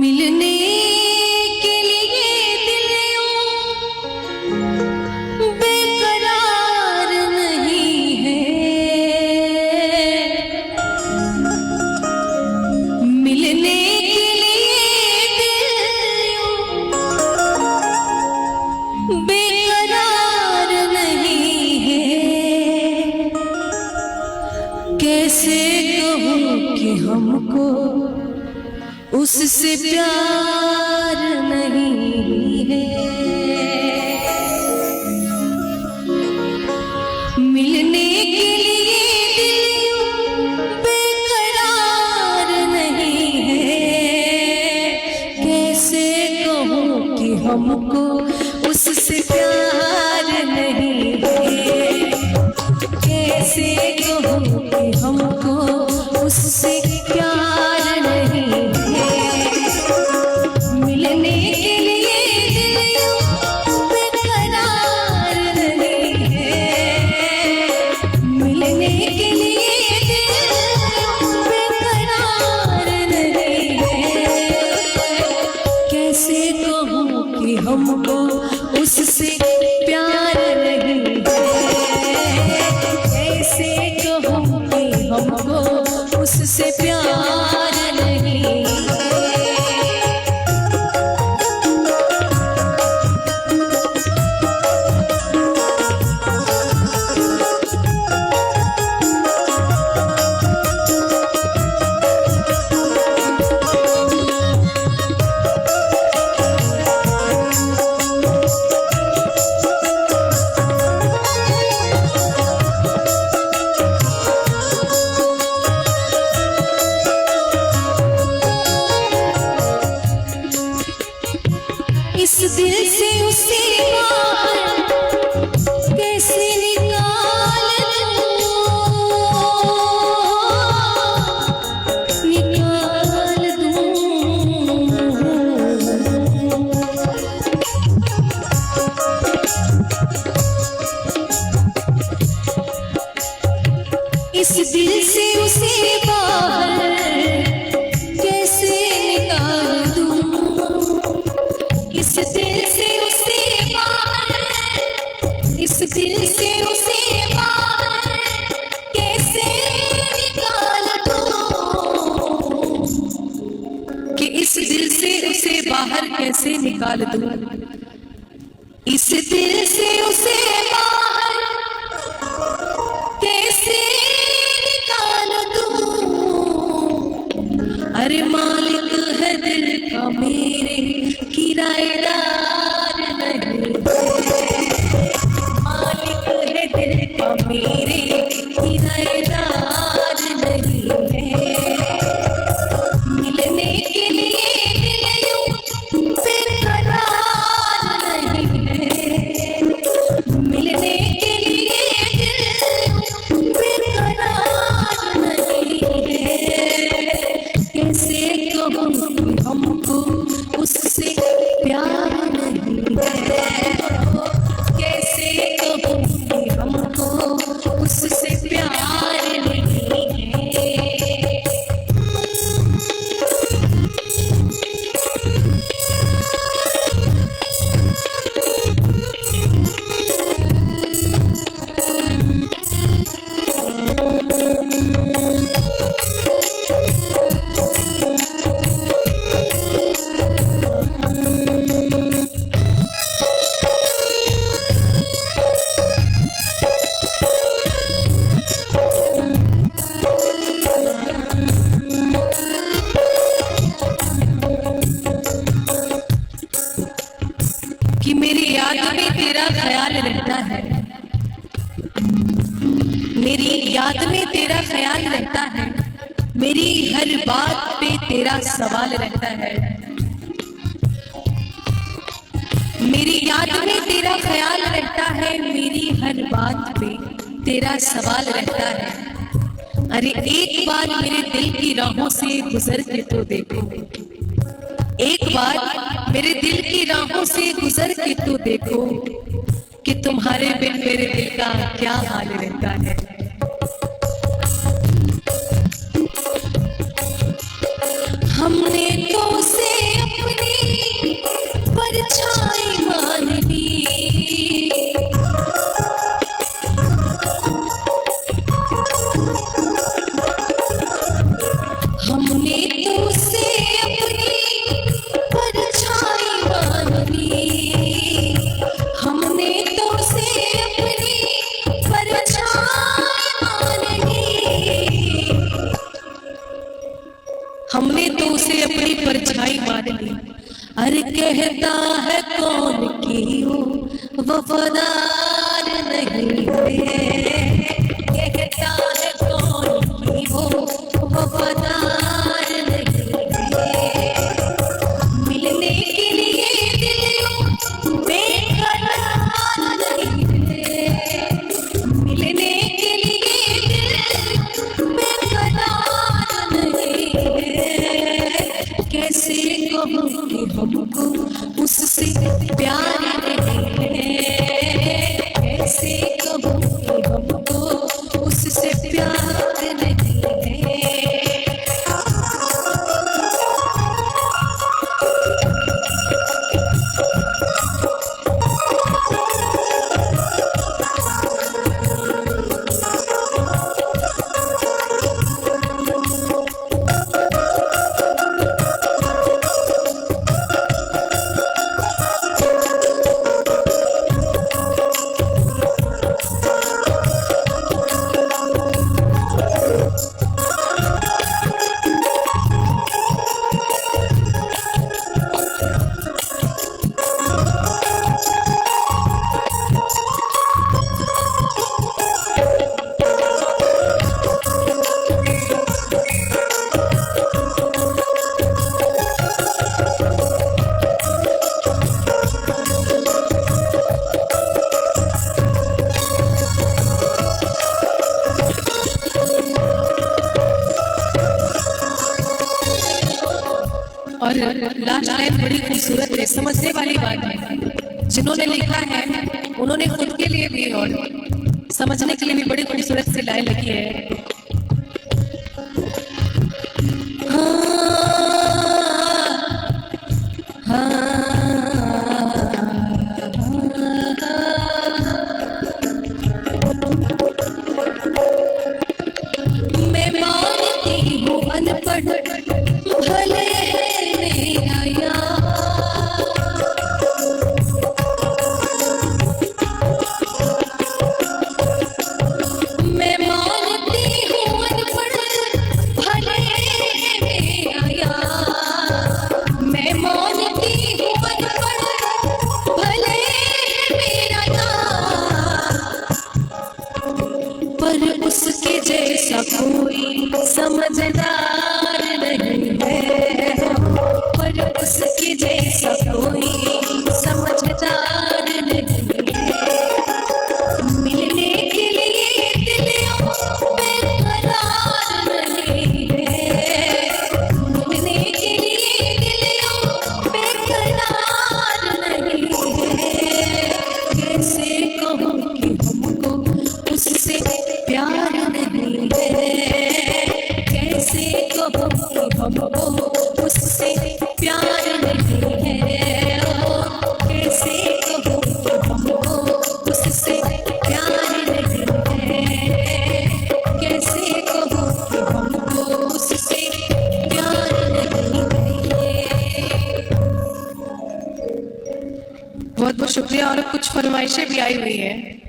मिलने के लिए दिल यूं बेकरार नहीं है। मिलने के लिए दिल यूं बेकरार नहीं है। कैसे कहूँ कि हमको उससे प्यार नहीं है। मिलने के लिए दिल यूं बेकरार नहीं है। कैसे कहूँ कि हमको उससे प्यार नहीं है। कैसे कहूँ कि हमको उससे प्यार नहीं है। मिलने के लिए दिल यूं बेकरार नहीं है। मिलने के लिए दिल यूं बेकरार नहीं है। कैसे कहूँ कि हमको उससे प्यार नहीं है। कैसे कहूँ कि हमको उससे प्यार नहीं है। इस दिल से उसे बाहर कैसे निकाल दूं। इस दिल से उसे बाहर कैसे निकाल दूं। इस दिल से उसे बाहर, इस दिल से उसे बाहर कैसे निकाल दूं। कि इस दिल से उसे बाहर कैसे निकाल दूं। इस दिल से उसे बाहर कैसे निकाल दूं। अरे मालिक है दिल का मेरे किराएदार नहीं है। मालिक है दिल का मेरे किराएदार नहीं है। मिलने के लिए दिल यूं बेकरार नहीं है। मिलने के लिए दिल यूं बेकरार नहीं है। कैसे कहूँ कि हमको उससे प्यार नहीं है। कैसे कहूँ कि हमको उससे प्यार नहीं है। कि मेरी याद में तेरा ख्याल रहता है। मेरी याद में तेरा ख्याल रहता है। मेरी हर बात पे तेरा सवाल रहता है। मेरी याद में तेरा ख्याल रहता है। मेरी हर बात पे तेरा सवाल रहता है। अरे एक बार मेरे दिल की राहों से गुजर के तो देखो। एक बार मेरे दिल की राहों से गुजर के तो देखो कि तुम्हारे बिन मेरे दिल का क्या हाल रहता है। हमने तो उसे फाइनली अरे कहता है कौन कि वो वफादार नहीं है, कहता है कौन कि वो वफादार नहीं है, मिलने के लिए दिल बेकरार नहीं है, मिलने के लिए दिल बेकरार नहीं है, कैसे कहूँ कि हमको उससे प्यार नहीं है, कैसे कहूँ कि हमको उससे प्यार नहीं है। और लास्ट लाइन बड़ी खूबसूरत है, समझने वाली बात है। जिन्होंने लिखा है उन्होंने खुद के लिए भी और समझने के लिए भी बड़ी खूबसूरत सी लाइन लिखी है। मैं मानती हूँ अनपढ़ भले मेरा यार, मैं मानती हूँ अनपढ़ भले मेरा यार, मैं मानती हूँ अनपढ़ भले मेरा यार, पर उसके जैसा कोई समझदार नहीं है, पर उसके जैसा कोई समझदार नहीं है, मिलने के लिए दिल बेकरार नहीं है, मिलने के लिए दिल बेकरार नहीं है, कैसे कहूँ कि हमको उससे प्यार नहीं है, कैसे कहूँ कि हमको उससे प्यार नहीं है, कैसे कहूँ कि हमको उससे प्यार नहीं है, कैसे कहूँ कि हमको उससे प्यार नहीं है। बहुत बहुत शुक्रिया। और कुछ फरमाइशें भी आई हुई है।